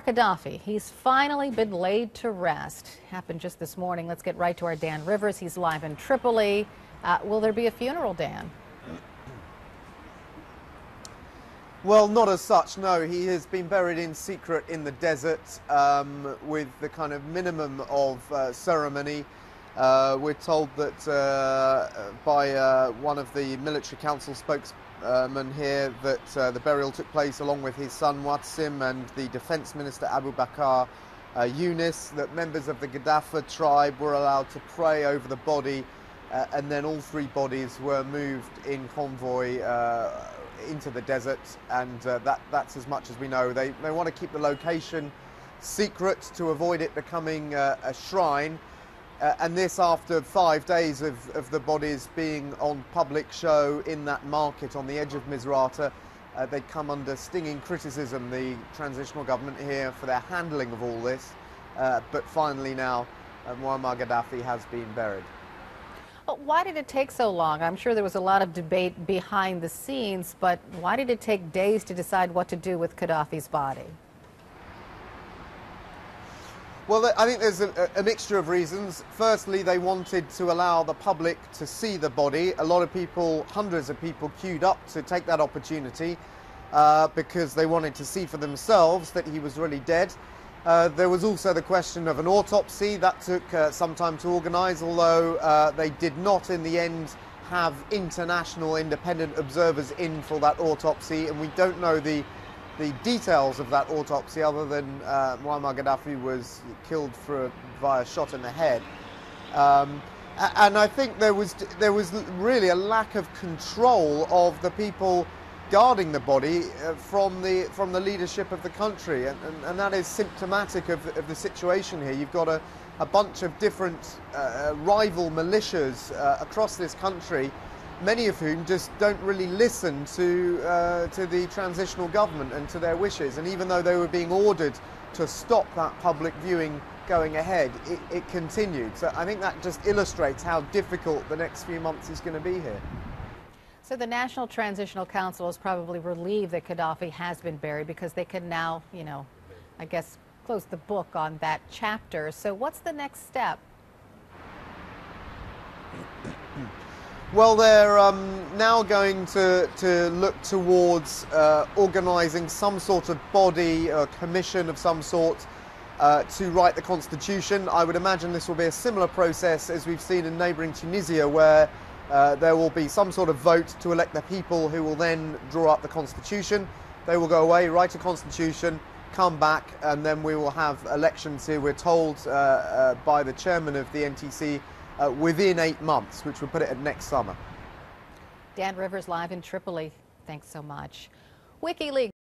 Gaddafi, he's finally been laid to rest. Happened just this morning. Let's get right to our Dan Rivers. He's live in Tripoli. Will there be a funeral, Dan? Well, not as such, no. He has been buried in secret in the desert with the kind of minimum of ceremony. We're told that by one of the military council spokesmen here that the burial took place along with his son Muatsim and the defense minister Abu Bakr Yunus, that members of the Gaddafi tribe were allowed to pray over the body, and then all three bodies were moved in convoy into the desert, and that's as much as we know. They want to keep the location secret to avoid it becoming a shrine. And this after 5 days of the bodies being on public show in that market on the edge of Misrata. They'd come under stinging criticism, the transitional government here, for their handling of all this. But finally now, Muammar Gaddafi has been buried. Why did it take so long? I'm sure there was a lot of debate behind the scenes, but why did it take days to decide what to do with Gaddafi's body? Well, I think there's a mixture of reasons. Firstly, they wanted to allow the public to see the body. A lot of people, hundreds of people, queued up to take that opportunity because they wanted to see for themselves that he was really dead. There was also the question of an autopsy. That took some time to organise, although they did not in the end have international independent observers in for that autopsy, and we don't know the details of that autopsy other than Muammar Gaddafi was killed via shot in the head. And I think there was really a lack of control of the people guarding the body from the leadership of the country, and that is symptomatic of the situation here. You've got a bunch of different rival militias across this country, many of whom just don't really listen to the transitional government and to their wishes. And even though they were being ordered to stop that public viewing going ahead, it continued. So I think that just illustrates how difficult the next few months is going to be here. So the National Transitional Council is probably relieved that Gaddafi has been buried, because they can now, I guess, close the book on that chapter. So what's the next step? Well, they're now going to look towards organising some sort of body, a commission of some sort, to write the constitution. I would imagine this will be a similar process as we've seen in neighbouring Tunisia, where there will be some sort of vote to elect the people who will then draw up the constitution. They will go away, write a constitution, come back, and then we will have elections here, we're told by the chairman of the NTC, within 8 months, which would put it at next summer. Dan Rivers live in Tripoli. Thanks so much. WikiLeaks.